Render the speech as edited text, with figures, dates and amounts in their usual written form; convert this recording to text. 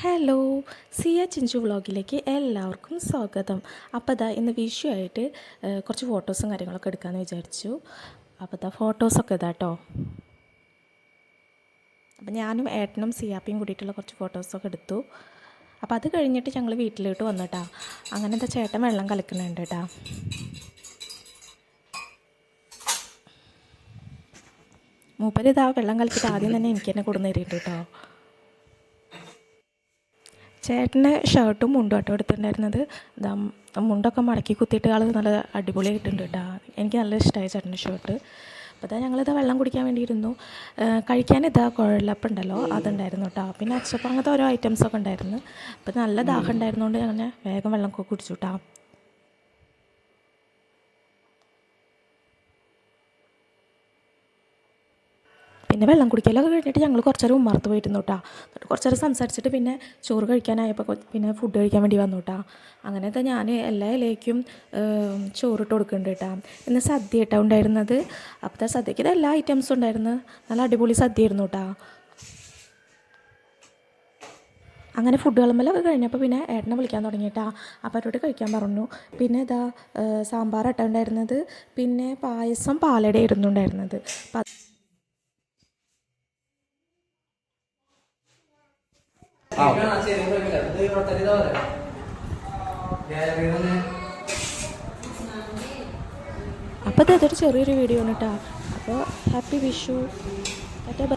Hello, സിയ ചിഞ്ചു വ്ളോഗിലേക്ക് എല്ലാവർക്കും സ്വാഗതം. അപ്പോൾ ഇന്ന് വിഷു ആയിട്ട് കുറച്ച് ഫോട്ടോസും കാര്യങ്ങളൊക്കെ എടുക്കാമെന്ന് വിചാരിച്ചു. അപ്പോൾ ഫോട്ടോസൊക്കെ കേട്ടോ. അപ്പോൾ ഞാനും ഏട്ടനും സിയാപ്പിയും കൂടിയിട്ടുള്ള കുറച്ച് ഫോട്ടോസൊക്കെ എടുത്തു. അപ്പോൾ അത് കഴിഞ്ഞിട്ട് ഞങ്ങൾ വീട്ടിലോട്ട് വന്നിട്ടാ. അങ്ങനെ ചേട്ടൻ വെള്ളം കലക്കുന്നുണ്ട് കേട്ടോ. മൂപ്പര് വെള്ളം കലക്കിയിട്ട് ആദ്യം തന്നെ എനിക്ക് തന്നെ കൊടുന്ന് തരിയിട്ട് കേട്ടോ. ചേട്ടൻ്റെ ഷർട്ടും മുണ്ടും കേട്ടോ എടുത്തിട്ടുണ്ടായിരുന്നത്. മുണ്ടൊക്കെ മടക്കി കുത്തിയിട്ട് ആൾ നല്ല അടിപൊളിയായിട്ടുണ്ട് കേട്ടോ. എനിക്ക് നല്ല ഇഷ്ടമായി ചേട്ടൻ്റെ ഷർട്ട്. അപ്പോൾ ഞങ്ങളിത് വെള്ളം കുടിക്കാൻ വേണ്ടിയിരുന്നു. കഴിക്കാൻ കുഴലപ്പം ഉണ്ടല്ലോ അതുണ്ടായിരുന്നു കേട്ടോ. പിന്നെ അച്ചപ്പം അങ്ങനത്തെ ഓരോ ഐറ്റംസൊക്കെ ഉണ്ടായിരുന്നു. അപ്പോൾ നല്ല ദാഹം ഉണ്ടായിരുന്നതുകൊണ്ട് അങ്ങനെ വേഗം വെള്ളമൊക്കെ കുടിച്ചു കേട്ടോ. പിന്നെ വെള്ളം കുടിക്കലൊക്കെ കഴിഞ്ഞിട്ട് ഞങ്ങൾ കുറച്ച് നേരം ഉമ്മറത്ത് പോയിരുന്നു കേട്ടോ. എന്നിട്ട് കുറച്ച് നേരം സംസാരിച്ചിട്ട് പിന്നെ ചോറ് കഴിക്കാനായപ്പോൾ പിന്നെ ഫുഡ് കഴിക്കാൻ വേണ്ടി വന്നു കേട്ടോ. അങ്ങനത്തെ ഞാൻ എല്ലാ ഇലയ്ക്കും ചോറിട്ട് കൊടുക്കുന്നുണ്ട് കേട്ടോ. ഇന്ന് സദ്യ കേട്ടോ ഉണ്ടായിരുന്നത്. അപ്പോഴത്തെ സദ്യക്ക് എല്ലാ ഐറ്റംസും ഉണ്ടായിരുന്നു. നല്ല അടിപൊളി സദ്യ ആയിരുന്നു കേട്ടോ. അങ്ങനെ ഫുഡ് വിളമ്പലൊക്കെ കഴിഞ്ഞപ്പോൾ പിന്നെ ഏട്ടനെ വിളിക്കാൻ തുടങ്ങിയിട്ടാ. അപ്പോൾ അവരോട് കഴിക്കാൻ പറഞ്ഞു. പിന്നെ സാമ്പാർ കേട്ടോ ഉണ്ടായിരുന്നത്. പിന്നെ പായസം പാലട ആയിരുന്നു ഉണ്ടായിരുന്നത്. അപ്പോൾ അതൊരു ചെറിയൊരു വീഡിയോ ആണ് കേട്ടോ. അപ്പോൾ ഹാപ്പി വിഷു.